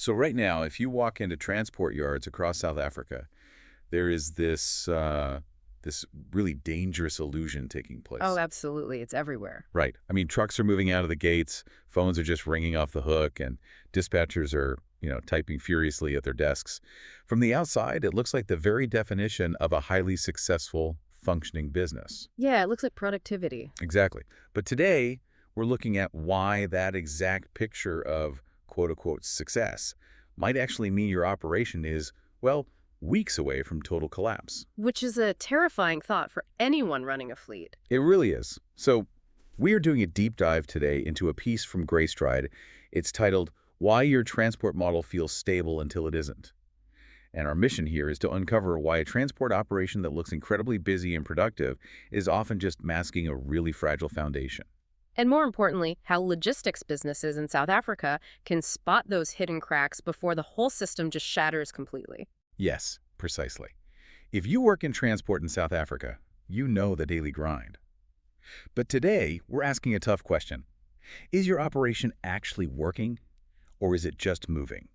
So right now, if you walk into transport yards across South Africa, there is this really dangerous illusion taking Oh, place. absolutely. It's everywhere. Right. I mean, trucks are moving out of the gates, phones are just ringing off the hook, and dispatchers are, typing furiously at their desks. From the outside, it looks like the very definition of a highly successful, functioning business. Yeah, it looks like productivity. Exactly. But today, we're looking at why that exact picture of quote-unquote success might actually mean your operation is, well, weeks away from total collapse. Which is a terrifying thought for anyone running a fleet. It really is. So we are doing a deep dive today into a piece from Greystride. It's titled, Why Your Transport Model Feels Stable Until It Isn't. And our mission here is to uncover why a transport operation that looks incredibly busy and productive is often just masking a really fragile foundation. And more importantly, how logistics businesses in South Africa can spot those hidden cracks before the whole system just shatters completely. Yes, precisely. If you work in transport in South Africa, you know the daily grind. But today, we're asking a tough question. Is your operation actually working, or is it just moving?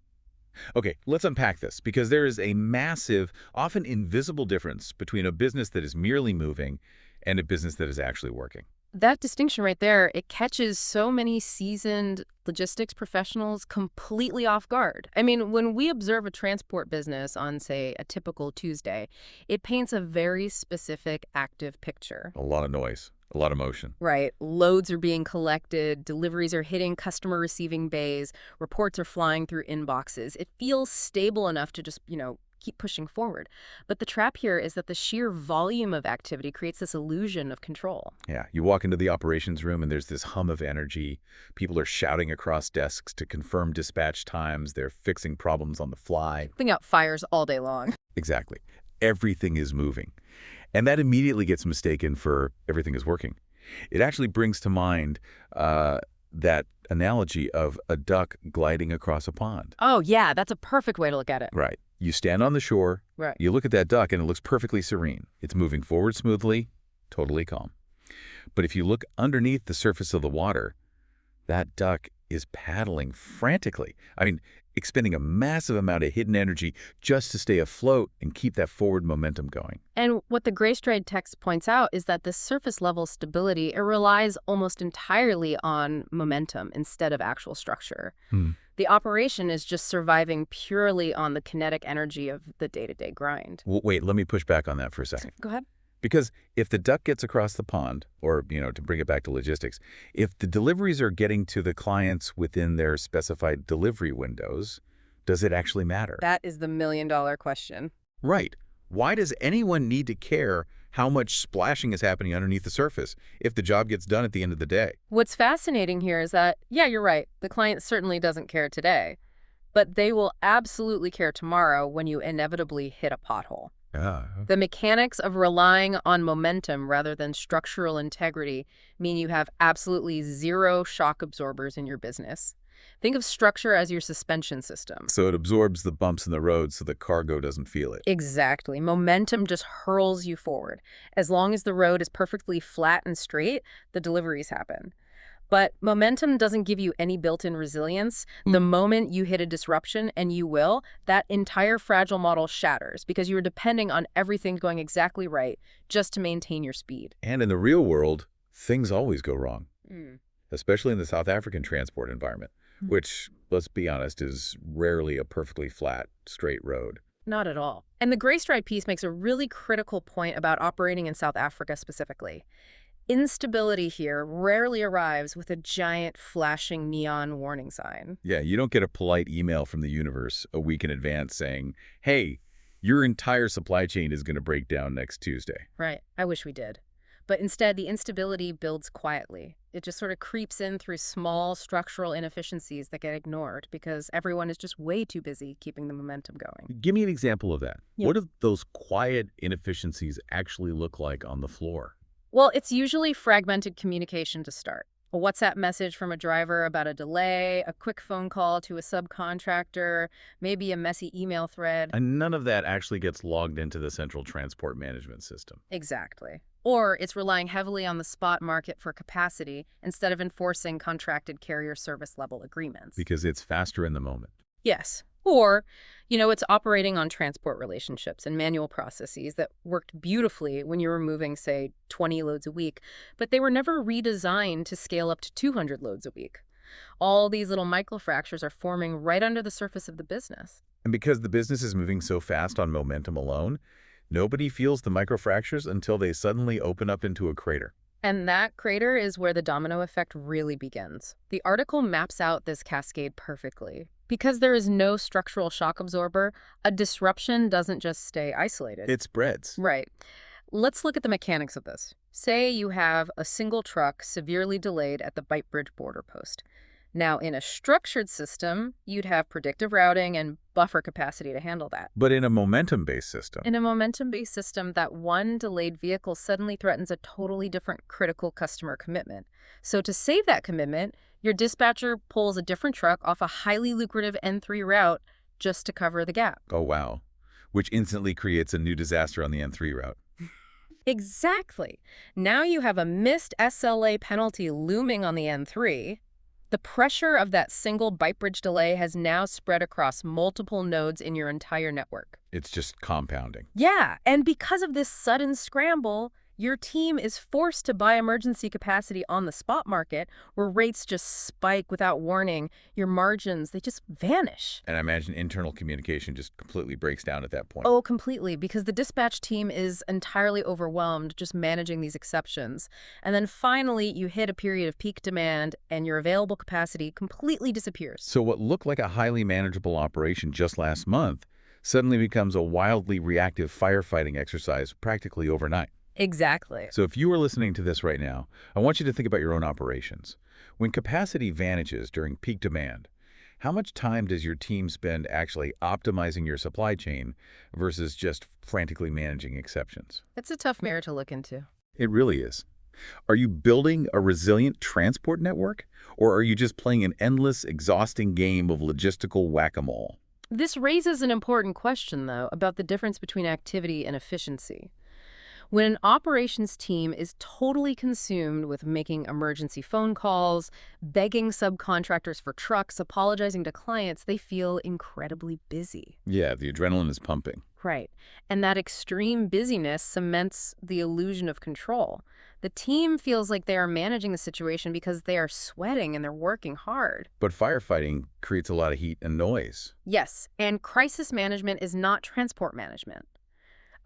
Okay, let's unpack this, because there is a massive, often invisible difference between a business that is merely moving and a business that is actually working. That distinction right there, it catches so many seasoned logistics professionals completely off guard. I mean, when we observe a transport business on, say, a typical Tuesday, it paints a very specific active picture. A lot of noise, a lot of motion. Right. Loads are being collected, deliveries are hitting customer receiving bays, reports are flying through inboxes. It feels stable enough to just, keep pushing forward. But the trap here is that the sheer volume of activity creates this illusion of control. Yeah, you walk into the operations room and there's this hum of energy. People are shouting across desks to confirm dispatch times. They're fixing problems on the fly. Putting out fires all day long. Exactly. Everything is moving. And that immediately gets mistaken for everything is working. It actually brings to mind that analogy of a duck gliding across a pond. Oh, yeah, that's a perfect way to look at it. Right. You stand on the shore, Right. you look at that duck, and it looks perfectly serene. It's moving forward smoothly, totally calm. But if you look underneath the surface of the water, that duck is paddling frantically. I mean, expending a massive amount of hidden energy just to stay afloat and keep that forward momentum going. And what the Greystride text points out is that this surface level stability, it relies almost entirely on momentum instead of actual structure. The operation is just surviving purely on the kinetic energy of the day-to-day grind. Wait, let me push back on that for a second. Go ahead. Because if the duck gets across the pond, or, to bring it back to logistics, if the deliveries are getting to the clients within their specified delivery windows, does it actually matter? That is the million-dollar question. Right. Why does anyone need to care how much splashing is happening underneath the surface if the job gets done at the end of the day? What's fascinating here is that, yeah, you're right, the client certainly doesn't care today, but they will absolutely care tomorrow when you inevitably hit a pothole. The mechanics of relying on momentum rather than structural integrity mean you have absolutely zero shock absorbers in your business. Think of structure as your suspension system. So it absorbs the bumps in the road so the cargo doesn't feel it. Exactly. Momentum just hurls you forward. As long as the road is perfectly flat and straight, the deliveries happen. But momentum doesn't give you any built-in resilience. The moment you hit a disruption, and you will, that entire fragile model shatters because you're depending on everything going exactly right just to maintain your speed. And in the real world, things always go wrong, especially in the South African transport environment, which, let's be honest, is rarely a perfectly flat, straight road. Not at all. And the Greystride piece makes a really critical point about operating in South Africa specifically. Instability here rarely arrives with a giant flashing neon warning sign. Yeah, you don't get a polite email from the universe a week in advance saying, hey, your entire supply chain is going to break down next Tuesday. Right. I wish we did. But instead, the instability builds quietly. It just sort of creeps in through small structural inefficiencies that get ignored because everyone is just way too busy keeping the momentum going. Give me an example of that. Yeah. What do those quiet inefficiencies actually look like on the floor? Well, it's usually fragmented communication to start. A WhatsApp message from a driver about a delay, a quick phone call to a subcontractor, maybe a messy email thread. And none of that actually gets logged into the central transport management system. Exactly. Or it's relying heavily on the spot market for capacity instead of enforcing contracted carrier service level agreements. Because it's faster in the moment. Yes. Or, it's operating on transport relationships and manual processes that worked beautifully when you were moving, say, 20 loads a week, but they were never redesigned to scale up to 200 loads a week. All these little microfractures are forming right under the surface of the business. And because the business is moving so fast on momentum alone, nobody feels the microfractures until they suddenly open up into a crater. And that crater is where the domino effect really begins. The article maps out this cascade perfectly. Because there is no structural shock absorber, a disruption doesn't just stay isolated. It spreads. Right. Let's look at the mechanics of this. Say you have a single truck severely delayed at the Bite Bridge border post. Now, in a structured system, you'd have predictive routing and buffer capacity to handle that. But in a momentum-based system, In a momentum-based system, that one delayed vehicle suddenly threatens a totally different critical customer commitment. So to save that commitment, your dispatcher pulls a different truck off a highly lucrative N3 route just to cover the gap. oh wow, which instantly creates a new disaster on the N3 route. Exactly. Now you have a missed SLA penalty looming on the N3. The pressure of that single Bite Bridge delay has now spread across multiple nodes in your entire network. It's just compounding. Yeah, and because of this sudden scramble, your team is forced to buy emergency capacity on the spot market where rates just spike without warning. Your margins, they just vanish. And I imagine internal communication just completely breaks down at that point. Oh, completely, because the dispatch team is entirely overwhelmed just managing these exceptions. And then finally, you hit a period of peak demand and your available capacity completely disappears. So what looked like a highly manageable operation just last month suddenly becomes a wildly reactive firefighting exercise practically overnight. Exactly. So if you are listening to this right now, I want you to think about your own operations. When capacity vanishes during peak demand, how much time does your team spend actually optimizing your supply chain versus just frantically managing exceptions? It's a tough mirror to look into. It really is. Are you building a resilient transport network, or are you just playing an endless, exhausting game of logistical whack-a-mole? This raises an important question, though, about the difference between activity and efficiency. When an operations team is totally consumed with making emergency phone calls, begging subcontractors for trucks, apologizing to clients, they feel incredibly busy. Yeah, the adrenaline is pumping. Right. And that extreme busyness cements the illusion of control. The team feels like they are managing the situation because they are sweating and they're working hard. But firefighting creates a lot of heat and noise. Yes, and crisis management is not transport management.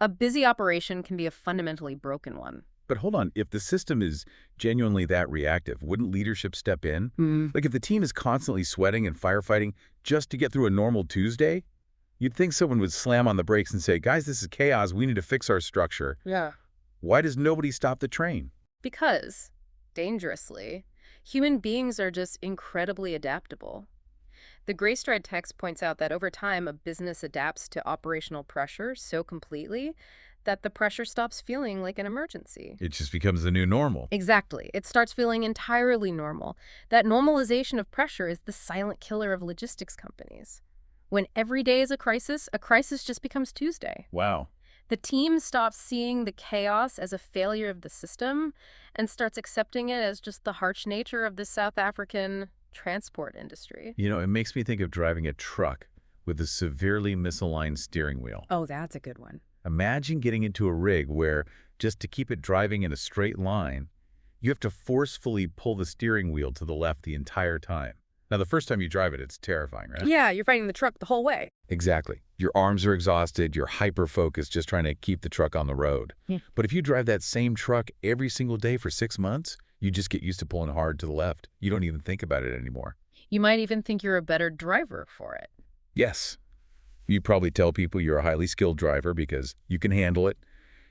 A busy operation can be a fundamentally broken one. But hold on, if the system is genuinely that reactive, wouldn't leadership step in? Like if the team is constantly sweating and firefighting just to get through a normal Tuesday, you'd think someone would slam on the brakes and say, guys, this is chaos, we need to fix our structure. Yeah. Why does nobody stop the train? Because, dangerously, human beings are just incredibly adaptable. The Greystride text points out that over time, a business adapts to operational pressure so completely that the pressure stops feeling like an emergency. It just becomes the new normal. Exactly. It starts feeling entirely normal. That normalization of pressure is the silent killer of logistics companies. When every day is a crisis just becomes Tuesday. Wow. The team stops seeing the chaos as a failure of the system and starts accepting it as just the harsh nature of the South African transport industry. You know, it makes me think of driving a truck with a severely misaligned steering wheel. Oh, that's a good one. Imagine getting into a rig where, just to keep it driving in a straight line, you have to forcefully pull the steering wheel to the left the entire time. Now, the first time you drive it, it's terrifying, right? Yeah, you're fighting the truck the whole way. Exactly. Your arms are exhausted, you're hyper-focused just trying to keep the truck on the road. But if you drive that same truck every single day for 6 months, you just get used to pulling hard to the left. You don't even think about it anymore. You might even think you're a better driver for it. Yes. You probably tell people you're a highly skilled driver because you can handle it.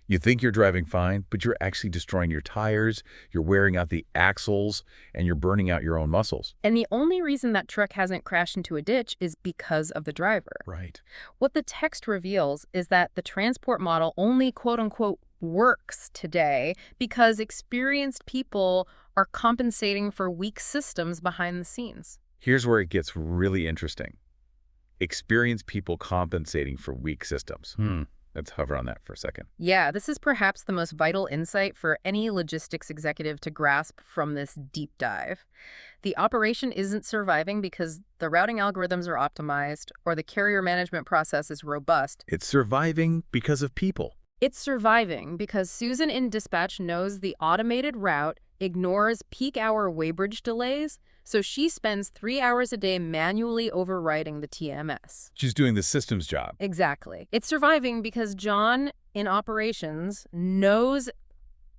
You think you're driving fine, but you're actually destroying your tires, you're wearing out the axles, and you're burning out your own muscles. And the only reason that truck hasn't crashed into a ditch is because of the driver. Right. What the text reveals is that the transport model only quote-unquote works today because experienced people are compensating for weak systems behind the scenes. Here's where it gets really interesting. Experienced people compensating for weak systems. Let's hover on that for a second. Yeah, this is perhaps the most vital insight for any logistics executive to grasp from this deep dive. The operation isn't surviving because the routing algorithms are optimized or the carrier management process is robust. It's surviving because of people. It's surviving because Susan in dispatch knows the automated route ignores peak hour weighbridge delays, so she spends 3 hours a day manually overriding the TMS. She's doing the system's job. Exactly. It's surviving because John in operations knows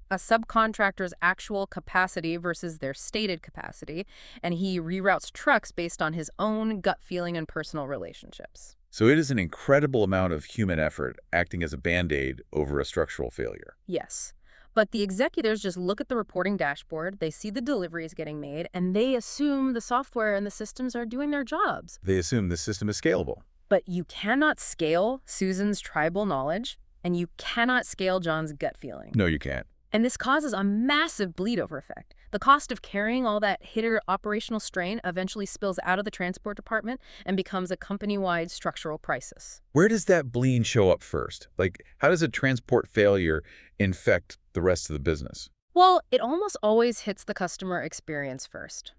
a subcontractor's actual capacity versus their stated capacity, and he reroutes trucks based on his own gut feeling and personal relationships. So it is an incredible amount of human effort acting as a Band-Aid over a structural failure. Yes. But the executives just look at the reporting dashboard, they see the deliveries getting made, and they assume the software and the systems are doing their jobs. They assume the system is scalable. But you cannot scale Susan's tribal knowledge, and you cannot scale John's gut feeling. No, you can't. And this causes a massive bleed-over effect. The cost of carrying all that hitter operational strain eventually spills out of the transport department and becomes a company-wide structural crisis. Where does that bleed show up first? Like, how does a transport failure infect the rest of the business? Well, it almost always hits the customer experience first.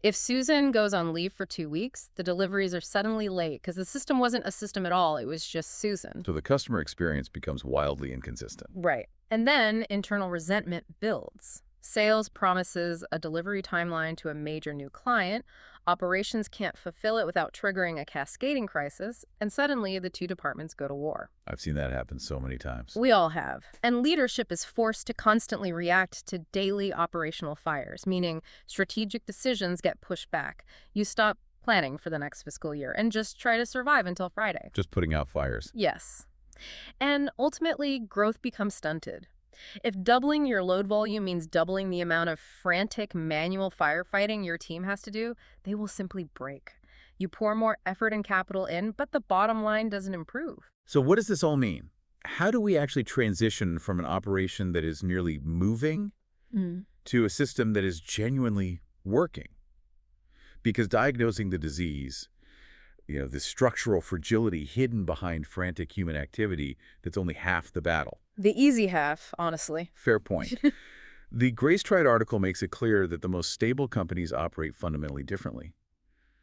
If Susan goes on leave for 2 weeks, the deliveries are suddenly late because the system wasn't a system at all. It was just Susan. So the customer experience becomes wildly inconsistent. Right. And then internal resentment builds. Sales promises a delivery timeline to a major new client. Operations can't fulfill it without triggering a cascading crisis. And suddenly the two departments go to war. I've seen that happen so many times. We all have. And leadership is forced to constantly react to daily operational fires, meaning strategic decisions get pushed back. You stop planning for the next fiscal year and just try to survive until Friday. Just putting out fires. Yes. And ultimately, growth becomes stunted. If doubling your load volume means doubling the amount of frantic manual firefighting your team has to do, they will simply break. You pour more effort and capital in, but the bottom line doesn't improve. So what does this all mean? How do we actually transition from an operation that is merely moving to a system that is genuinely working? Because diagnosing the disease, the structural fragility hidden behind frantic human activity, that's only half the battle. The easy half, honestly. Fair point. The Greystride article makes it clear that the most stable companies operate fundamentally differently.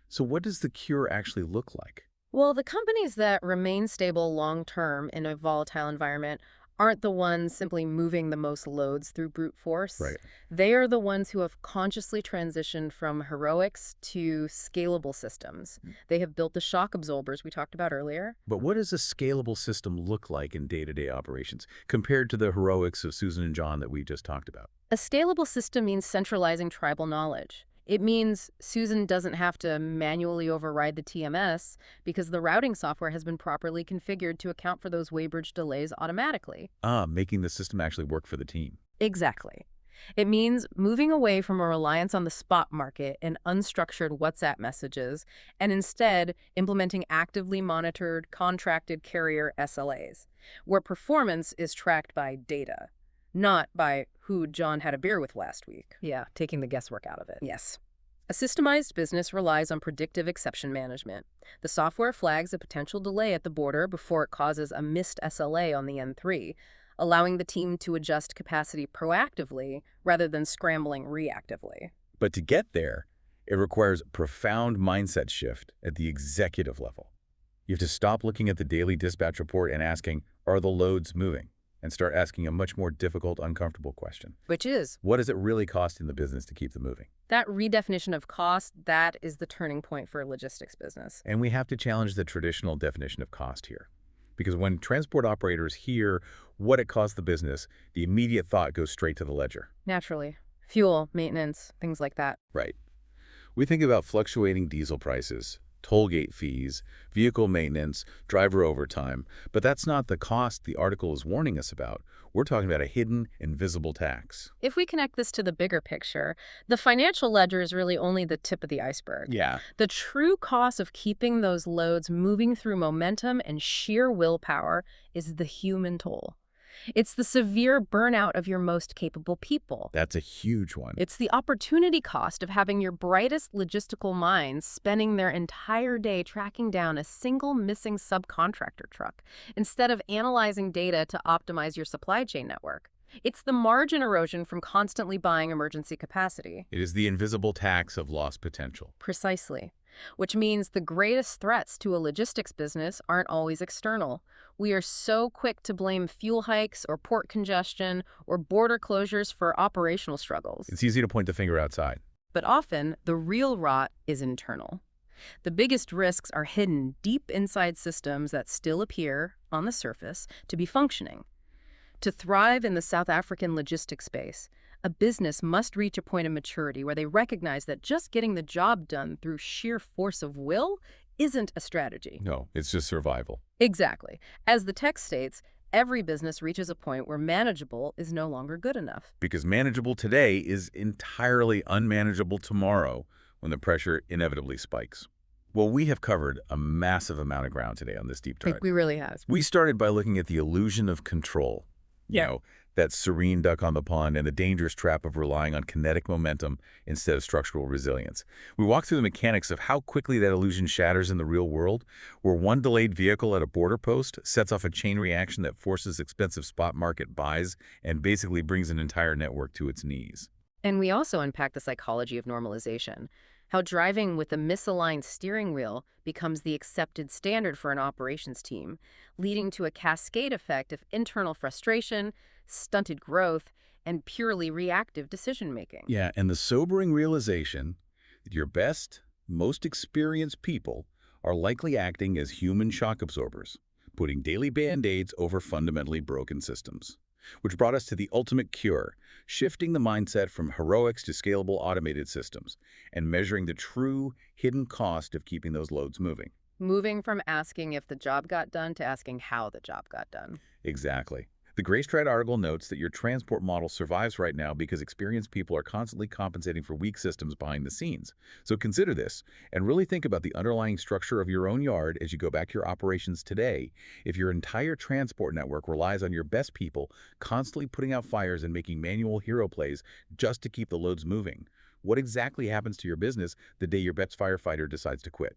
So what does the cure actually look like? Well, the companies that remain stable long-term in a volatile environment aren't the ones simply moving the most loads through brute force. Right. They are the ones who have consciously transitioned from heroics to scalable systems. They have built the shock absorbers we talked about earlier. But what does a scalable system look like in day-to-day operations compared to the heroics of Susan and John that we just talked about? A scalable system means centralizing tribal knowledge. It means Susan doesn't have to manually override the TMS because the routing software has been properly configured to account for those weighbridge delays automatically. Making the system actually work for the team. Exactly. It means moving away from a reliance on the spot market and unstructured WhatsApp messages and instead implementing actively monitored, contracted carrier SLAs, where performance is tracked by data. Not by who John had a beer with last week. Yeah, taking the guesswork out of it. Yes. A systemized business relies on predictive exception management. The software flags a potential delay at the border before it causes a missed SLA on the N3, allowing the team to adjust capacity proactively rather than scrambling reactively. But to get there, it requires a profound mindset shift at the executive level. You have to stop looking at the daily dispatch report and asking, are the loads moving? And start asking a much more difficult, uncomfortable question. Which is? What does it really cost in the business to keep them moving? That redefinition of cost, that is the turning point for a logistics business. And we have to challenge the traditional definition of cost here. Because when transport operators hear what it costs the business, the immediate thought goes straight to the ledger. Naturally. Fuel, maintenance, things like that. Right. We think about fluctuating diesel prices, toll gate fees, vehicle maintenance, driver overtime, but that's not the cost the article is warning us about. We're talking about a hidden, invisible tax. If we connect this to the bigger picture, the financial ledger is really only the tip of the iceberg. Yeah. The true cost of keeping those loads moving through momentum and sheer willpower is the human toll. It's the severe burnout of your most capable people. That's a huge one. It's the opportunity cost of having your brightest logistical minds spending their entire day tracking down a single missing subcontractor truck instead of analyzing data to optimize your supply chain network. It's the margin erosion from constantly buying emergency capacity. It is the invisible tax of lost potential. Precisely. Which means the greatest threats to a logistics business aren't always external. We are so quick to blame fuel hikes or port congestion or border closures for operational struggles. It's easy to point the finger outside. But often, the real rot is internal. The biggest risks are hidden deep inside systems that still appear, on the surface, to be functioning. To thrive in the South African logistics space, a business must reach a point of maturity where they recognize that just getting the job done through sheer force of will isn't a strategy. No, it's just survival. Exactly. As the text states, every business reaches a point where manageable is no longer good enough. Because manageable today is entirely unmanageable tomorrow when the pressure inevitably spikes. Well, we have covered a massive amount of ground today on this deep dive. We really have. We started by looking at the illusion of control. You know, that serene duck on the pond and the dangerous trap of relying on kinetic momentum instead of structural resilience. We walked through the mechanics of how quickly that illusion shatters in the real world, where one delayed vehicle at a border post sets off a chain reaction that forces expensive spot market buys and basically brings an entire network to its knees. And we also unpack the psychology of normalization, how driving with a misaligned steering wheel becomes the accepted standard for an operations team, leading to a cascade effect of internal frustration, stunted growth, and purely reactive decision-making. Yeah, and the sobering realization that your best, most experienced people are likely acting as human shock absorbers, putting daily band-aids over fundamentally broken systems. Which brought us to the ultimate cure, shifting the mindset from heroics to scalable automated systems and measuring the true hidden cost of keeping those loads moving. Moving from asking if the job got done to asking how the job got done. Exactly. The Greystride article notes that your transport model survives right now because experienced people are constantly compensating for weak systems behind the scenes. So consider this and really think about the underlying structure of your own yard as you go back to your operations today. If your entire transport network relies on your best people constantly putting out fires and making manual hero plays just to keep the loads moving, what exactly happens to your business the day your best firefighter decides to quit?